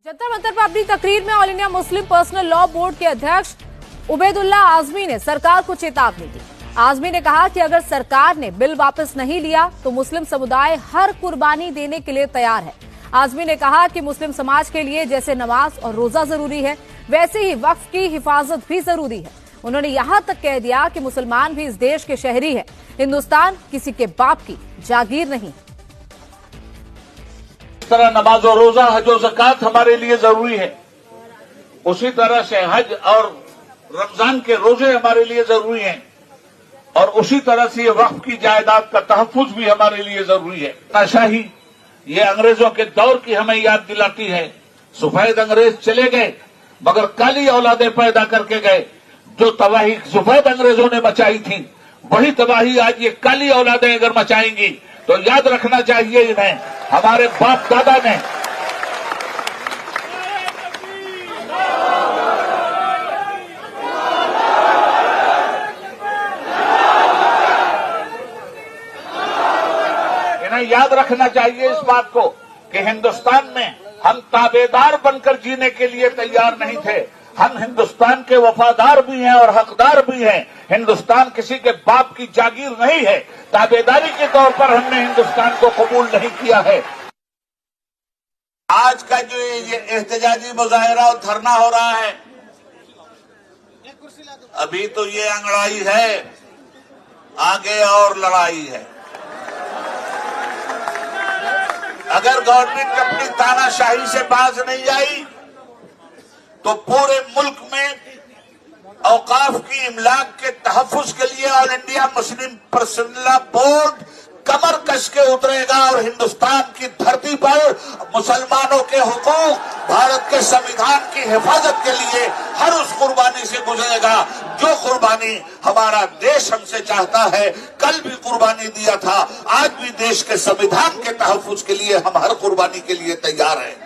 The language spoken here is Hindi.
जंतर मंतर पर अपनी तकरीर में all India Muslim personal law board के अध्यक्ष उबैदुल्ला आजमी ने सरकार को चेतावनी दी। आजमी ने कहा कि अगर सरकार ने बिल वापस नहीं लिया तो मुस्लिम समुदाय हर कुर्बानी देने के लिए तैयार है। आजमी ने कहा कि मुस्लिम समाज के लिए जैसे नमाज और रोजा जरूरी है, वैसे ही वक्फ की हिफाजत भी जरूरी है। उन्होंने यहां तक कह दिया कि मुसलमान भी इस देश के शहरी है, हिंदुस्तान किसी के बाप की जागीर नहीं। इस तरह नमाज और रोजा, हज और ज़कात हमारे लिए जरूरी है, उसी तरह से हज और रमजान के रोजे हमारे लिए जरूरी हैं, और उसी तरह से ये वक्फ की जायदाद का तहफ्फुज भी हमारे लिए जरूरी है। तानाशाही ये अंग्रेजों के दौर की हमें याद दिलाती है। सफेद अंग्रेज चले गए मगर काली औलादें पैदा करके गए। जो तबाही सफेद अंग्रेजों ने मचाई थी, वही तबाही आज ये काली औलादें अगर मचाएंगी तो याद रखना चाहिए इन्हें, हमारे बाप दादा ने याद रखना चाहिए इस बात को कि हिंदुस्तान में हम ताबेदार बनकर जीने के लिए तैयार नहीं थे। हम हिंदुस्तान के वफादार भी हैं और हकदार भी हैं। हिंदुस्तान किसी के बाप की जागीर नहीं है। ताबेदारी के तौर पर हमने हिंदुस्तान को कबूल नहीं किया है। आज का जो ये एहतजाजी मुजाहरा और धरना हो रहा है, अभी तो ये अंगड़ाई है, आगे और लड़ाई है। अगर गवर्नमेंट अपनी तानाशाही से बाज नहीं आई तो पूरे मुल्क में औकाफ की इमलाक के तहफ्फुज के लिए all India Muslim personal law board कमर कस के उतरेगा और हिंदुस्तान की धरती पर मुसलमानों के हुकूक, भारत के संविधान की हिफाजत के लिए हर उस कुर्बानी से गुजरेगा जो कुर्बानी हमारा देश हमसे चाहता है। कल भी कुर्बानी दिया था, आज भी देश के संविधान के तहफ्फुज के लिए हम हर कुर्बानी के लिए तैयार हैं।